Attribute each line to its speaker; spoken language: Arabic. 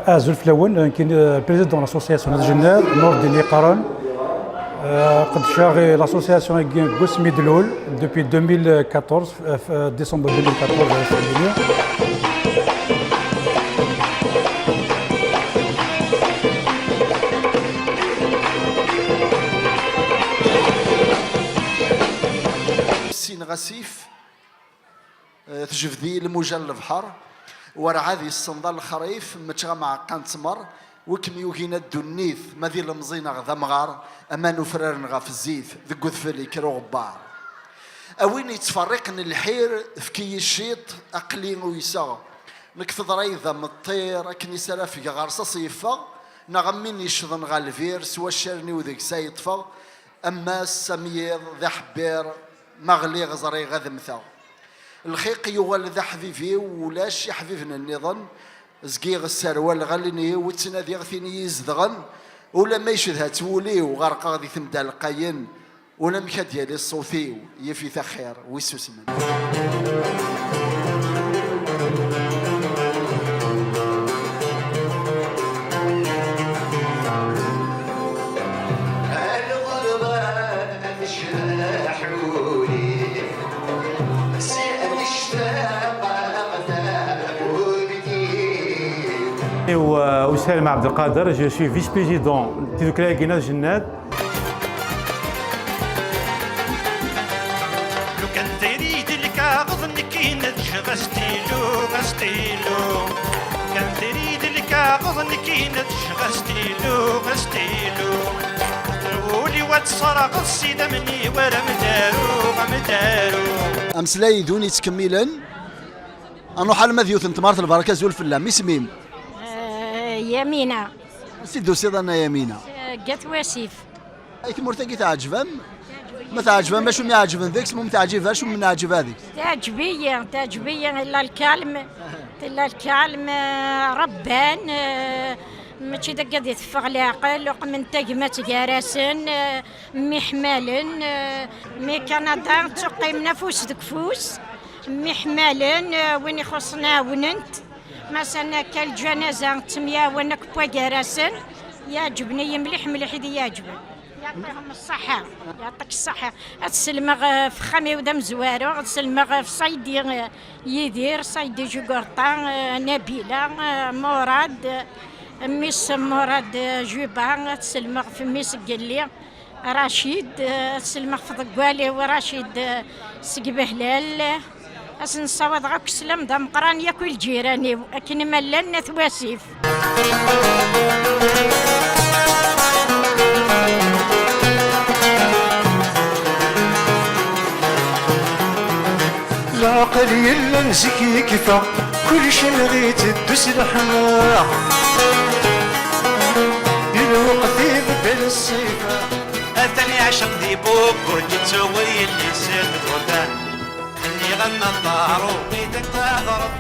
Speaker 1: زلف لون كاين بريزيدون لاسوسياسيون الجناد نور الدين قرن قد شاغي لاسوسياسيون قسمي دلول دوبي 2014 في ديسمبر 2014
Speaker 2: سين غسيف تجفذي الموجة البحر ورعاذي الصنضال الخريف متغمع قنتمر وكم يوغينا الدنيث ماذي المزينة غذا مغار أمانو فرار نغا في الزيت ذقو ثفلي كرو غبار أوين يتفرقني الحير في كي الشيط أقليم ويسا نكثض ريضة من الطير أكني سلافي غارصة صيفة نغمين يشضن غا الفير سوا الشرني وذيك سايطفة أما السمير ذا حبير مغلي غزري غذا مثا الخيق يوال ذا حفيفي ولاش يحفيفنا النظام زقيغ السروال غاليني وتنادي غثيني يزدغن ولا ما يشدها تولي وغرق غادي ثمدا القاين ولا مكا ديالي الصوتي يفي ثخير ويسوسمن
Speaker 3: وسالم عبد القادر je suis vice-président du club Guinée Jannat.
Speaker 4: لو كان تريد الكاغذ نكين غستيلو كان تريد الكاغذ نكين غستيلو قولي وتصرق السيدة مني ورا مدارو
Speaker 2: أمس لا يدوني تكملا أنا حال مذيوث انتمارت البركة زول في الله مسميم
Speaker 5: يمينة
Speaker 2: سيدو سيدنا يمينة
Speaker 5: قت واسيف
Speaker 2: ايت مرتقي تعجبهم ما تعجبهم باش ما يعجبن ذيك مو متعجب شو من عجب هذيك
Speaker 5: تعجبية الا الكلم ربان ماشي دقا دي تفغ العقل ومن تجمة جراسن مي حمالن مي كندا تقيم نفوس دكفوس مي حمالن وين يخصنا وننت مثلا كالجنازة تميا ونك بوجراسن يعجبني مليح دي يعجبني يعطيهم الصحة يعطيك الصحة تسلمغ في خامي ودم زوارو تسلمغ في صيدي يدير صيدي جوغورطا نبيلة مراد ميس مراد جوبا تسلمغ في ميس قلي رشيد تسلمغ في ضقوالي ورشيد سقبهلال أسن صواد غاك سلام دا مقران ياكل جيراني أكن ملان ثواسيف
Speaker 4: لا قليل نسكي كيفا كل شي نغيت تدوس الحماق الوقت يبدل الصيفة أثني عشق دي بوك وجيتسوي اللي سيد غدان اللي غنى الدار وبيتك تغرب